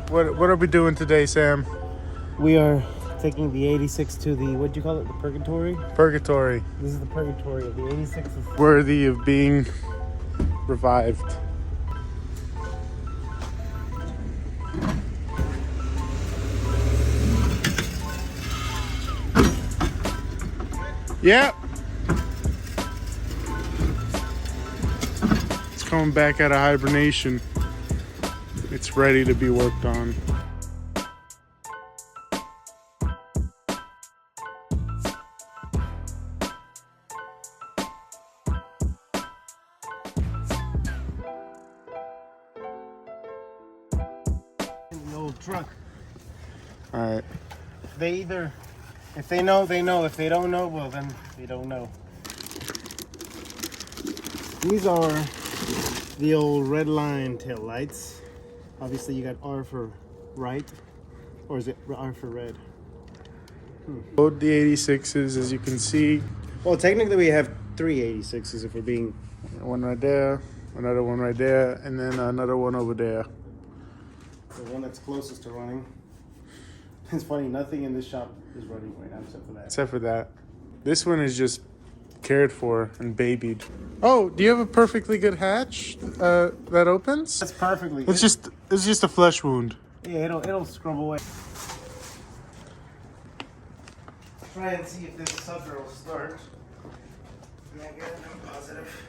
What are we doing today, Sam? We are taking the 86 to the, what do you call it, the purgatory? Purgatory. This is the purgatory of the 86. Worthy of being revived. Yep. It's coming back out of hibernation. It's ready to be worked on. The old truck. All right. They either, if they know, they know. If they don't know, well, then they don't know. These are the old red line tail lights. Obviously, you got R for right, or is it R for red? Load the 86s, as you can see. Well, technically, we have 3 86s if we're being. One right there, another one right there, and then another one over there. The one that's closest to running. It's funny, nothing in this shop is running right now except for that. Except for that. This one is just cared for and babied. Oh, do you have a perfectly good hatch that opens? That's perfectly. It's just a flesh wound. Yeah, it'll scrub away. Try and see if this sucker will start. Negative and positive.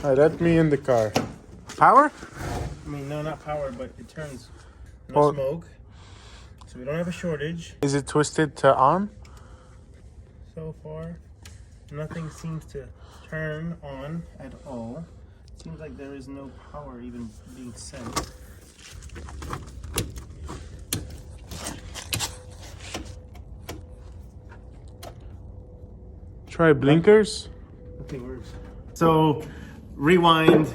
All right, that's me in the car. Power? I mean, no, not power, but it turns. No Well, smoke. So we don't have a shortage. Is it twisted to on? So far, nothing seems to turn on at all. Seems like there is no power even being sent. Try blinkers. Nothing works. So, rewind.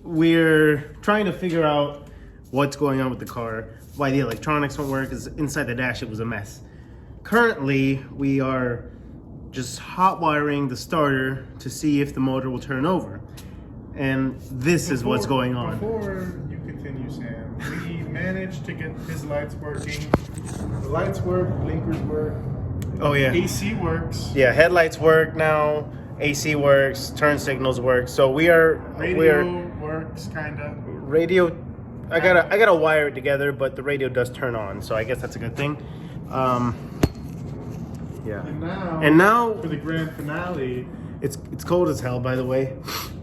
We're trying to figure out what's going on with the car. Why the electronics won't work, because inside the dash it was a mess. Currently, we are just hot wiring the starter to see if the motor will turn over. And this is what's going on. Before you continue, Sam, we managed to get his lights working. The lights work, blinkers work. Oh yeah. AC works. Yeah, headlights work now. AC works. Turn signals work. So we're Works kinda. radio. I gotta wire it together, but the radio does turn on, so I guess that's a good thing. Yeah. And now for the grand finale, it's cold as hell, by the way,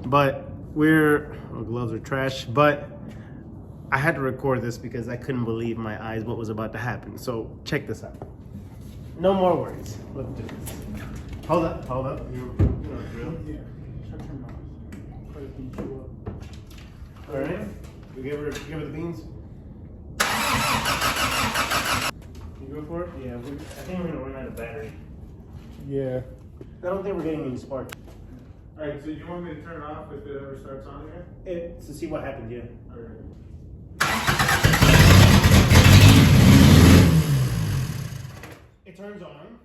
but gloves are trash. But I had to record this because I couldn't believe my eyes what was about to happen. So check this out. No more words. Let's do this. Hold up. You drill? yeah, shut your mouth. Try to beat you up. All right. We give her the beans. You go for it? Yeah. I think we're gonna run out of battery. Yeah. I don't think we're getting any spark. All right. So you want me to turn off if it ever starts on again? To see what happens. Yeah. All right. It turns on.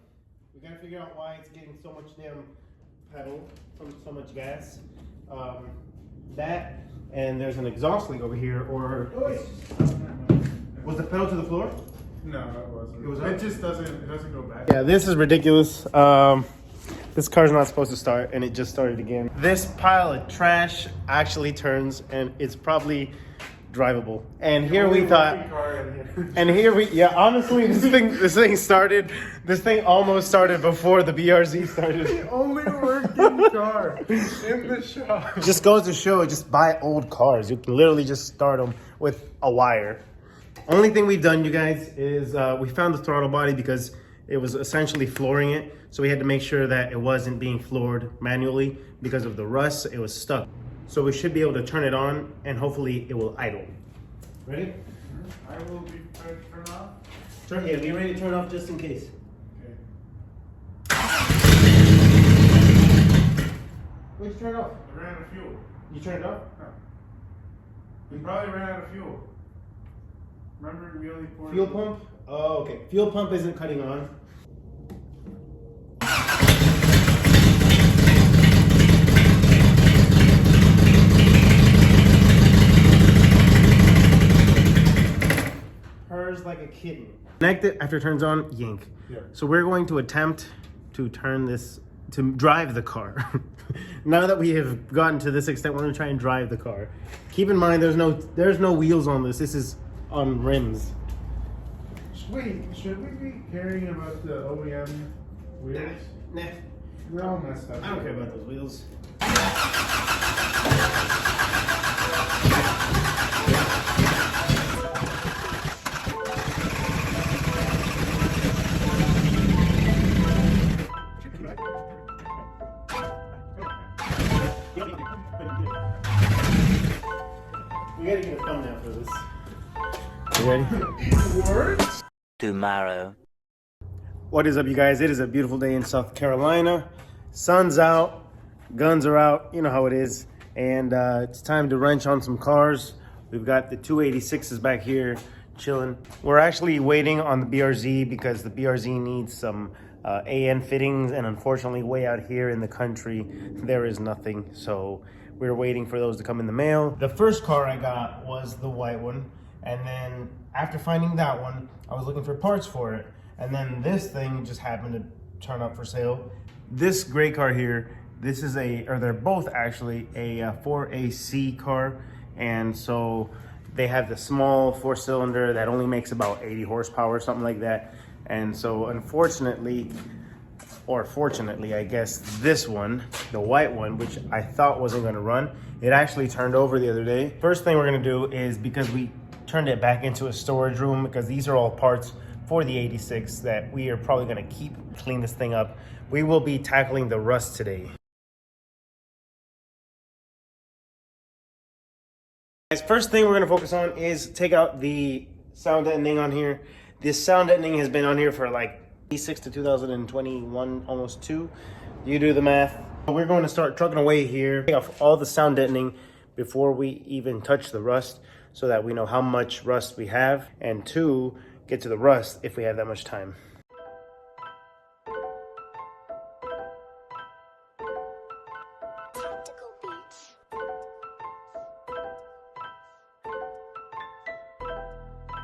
We gotta figure out why it's getting so much damn pedal, so much gas. That, and there's an exhaust leak over here, or was the pedal to the floor? No, it wasn't. It was up? It just doesn't go back. Yeah, this is ridiculous. This car's not supposed to start, and it just started again. This pile of trash actually turns, and it's probably drivable. And here we thought, honestly, this thing almost started before the BRZ started. The only working car in the shop. Just goes to show, just buy old cars. You can literally just start them with a wire. Only thing we've done, you guys, is we found the throttle body because it was essentially flooring it. So we had to make sure that it wasn't being floored manually because of the rust. It was stuck. So we should be able to turn it on and hopefully it will idle. Ready? I will be turn off. Be ready to turn off just in case. Okay. What'd you turn off? I ran out of fuel. You turned it off? No. We probably ran out of fuel. Remember, we only poured Fuel pump? Oh, okay. Fuel pump isn't cutting on. kidding. Connect it, after it turns on, yank. Yeah. So we're going to attempt to turn this, to drive the car. Now that we have gotten to this extent, we're gonna try and drive the car. Keep in mind, there's no wheels on this. This is on rims. Wait, should we be caring about the OEM wheels? Nah. They're all messed up. I don't care about those wheels. We gotta get a thumbnail for this. You ready? It works? Tomorrow. What is up, you guys? It is a beautiful day in South Carolina. Sun's out, guns are out, you know how it is. And it's time to wrench on some cars. We've got the 286s back here chilling. We're actually waiting on the BRZ because the BRZ needs some AN fittings, and unfortunately way out here in the country there is nothing, so we're waiting for those to come in the mail. The first car I got was the white one, and then after finding that one I was looking for parts for it, and then this thing just happened to turn up for sale. This gray car here, this is they're both actually a 4AC car, and so they have the small 4-cylinder that only makes about 80 horsepower or something like that. And so unfortunately, or fortunately, I guess, this one, the white one, which I thought wasn't gonna run, it actually turned over the other day. First thing we're gonna do is, because we turned it back into a storage room, because these are all parts for the 86 that we are probably gonna keep, clean this thing up. We will be tackling the rust today. Guys, first thing we're gonna focus on is take out the sound deadening on here. This sound deadening has been on here for like AE86 to 2021, almost 2. You do the math. We're going to start trucking away here, take off all the sound deadening before we even touch the rust, so that we know how much rust we have, and 2, get to the rust if we have that much time.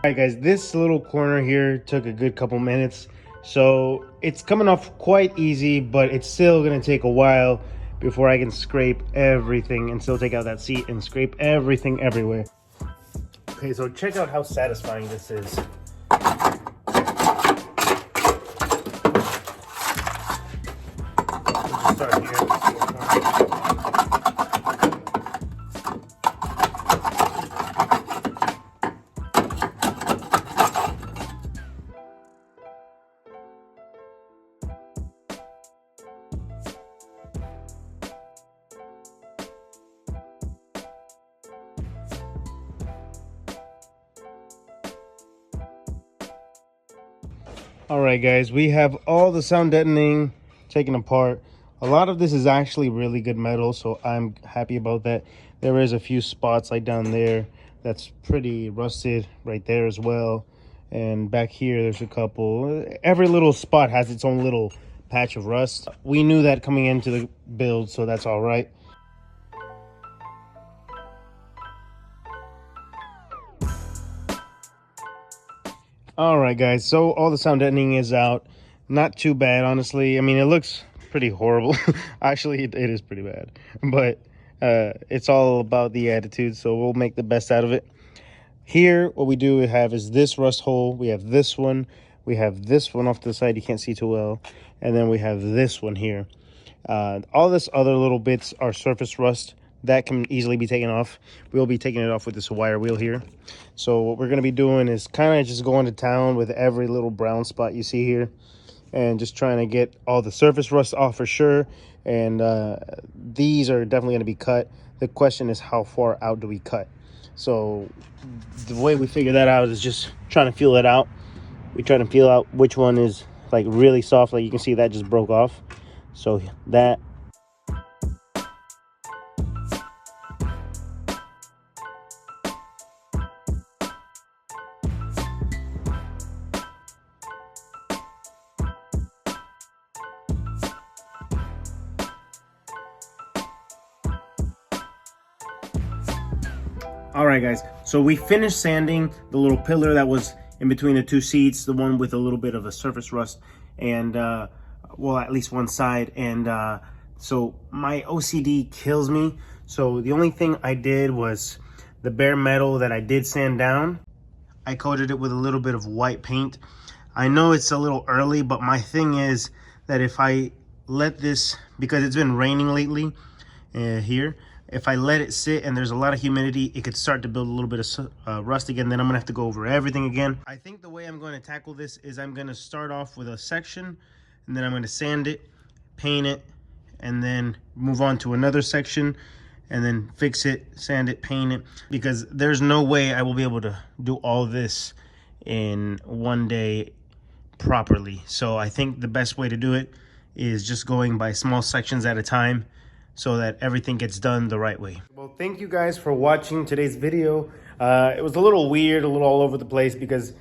Alright guys, this little corner here took a good couple minutes, so it's coming off quite easy, but it's still going to take a while before I can scrape everything and still take out that seat and scrape everything everywhere. Okay, so check out how satisfying this is. Let's start here. All right, guys, we have all the sound deadening taken apart. A lot of this is actually really good metal, so I'm happy about that. There is a few spots like down there that's pretty rusted, right there as well. And back here, there's a couple. Every little spot has its own little patch of rust. We knew that coming into the build, so that's all right. All right, guys, so all the sound deadening is out. Not too bad, honestly. I mean, it looks pretty horrible. Actually, it is pretty bad, but it's all about the attitude, so we'll make the best out of it. Here, what we do have is this rust hole. We have this one. We have this one off to the side. You can't see too well. And then we have this one here. All this other little bits are surface rust. That can easily be taken off. We'll be taking it off with this wire wheel here. So what we're going to be doing is kind of just going to town with every little brown spot you see here, and just trying to get all the surface rust off for sure. And these are definitely going to be cut. The question is, how far out do we cut? So the way we figure that out is just trying to feel it out. We try to feel out which one is like really soft. Like you can see that just broke off. So that. All right, guys, so we finished sanding the little pillar that was in between the two seats, the one with a little bit of a surface rust, and well, at least one side. And so my OCD kills me. So the only thing I did was the bare metal that I did sand down, I coated it with a little bit of white paint. I know it's a little early, but my thing is that if I let this, because it's been raining lately here, if I let it sit and there's a lot of humidity, it could start to build a little bit of rust again. Then I'm gonna have to go over everything again. I think the way I'm going to tackle this is I'm gonna start off with a section, and then I'm gonna sand it, paint it, and then move on to another section, and then fix it, sand it, paint it, because there's no way I will be able to do all this in one day properly. So I think the best way to do it is just going by small sections at a time so that everything gets done the right way. Well, thank you guys for watching today's video. It was a little weird, a little all over the place, because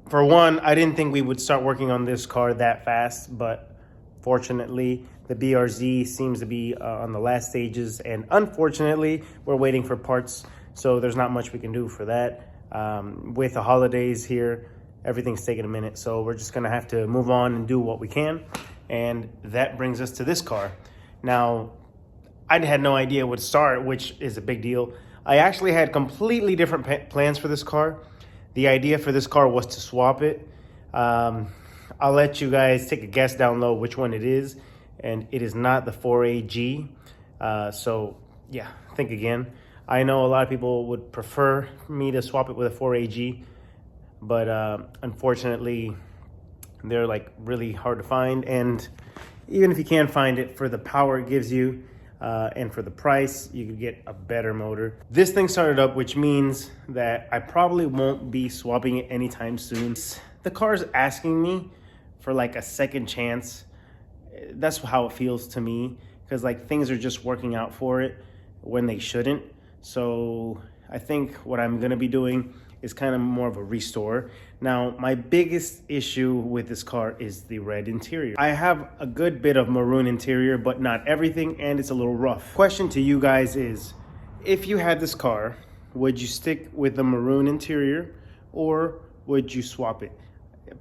for one, I didn't think we would start working on this car that fast, but fortunately, the BRZ seems to be on the last stages, and unfortunately, we're waiting for parts, so there's not much we can do for that. With the holidays here, everything's taking a minute, so we're just gonna have to move on and do what we can, and that brings us to this car. Now, I had no idea what to start, which is a big deal. I actually had completely different plans for this car. The idea for this car was to swap it. I'll let you guys take a guess down low which one it is, and it is not the 4AG. So yeah, think again. I know a lot of people would prefer me to swap it with a 4AG, but unfortunately, they're like really hard to find. And even if you can find it, for the power it gives you and for the price, you could get a better motor. This thing started up, which means that I probably won't be swapping it anytime soon. The car's asking me for like a second chance. That's how it feels to me, because like things are just working out for it when they shouldn't. So I think what I'm gonna be doing is kind of more of a restore. Now, my biggest issue with this car is the red interior. I have a good bit of maroon interior, but not everything, and it's a little rough. Question to you guys is, if you had this car, would you stick with the maroon interior or would you swap it?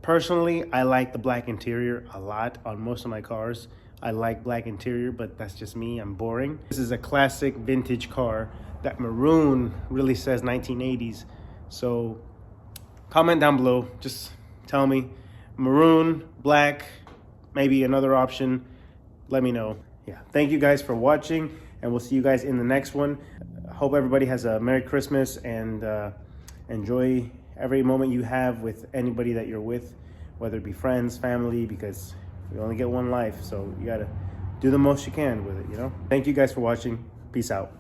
Personally, I like the black interior a lot on most of my cars. I like black interior, but that's just me, I'm boring. This is a classic vintage car. That maroon really says 1980s. So comment down below, just tell me, maroon, black, maybe another option, let me know. Yeah, thank you guys for watching, and we'll see you guys in the next one. I hope everybody has a Merry Christmas, and enjoy every moment you have with anybody that you're with, whether it be friends, family, because we only get one life, so you gotta do the most you can with it, you know? Thank you guys for watching. Peace out.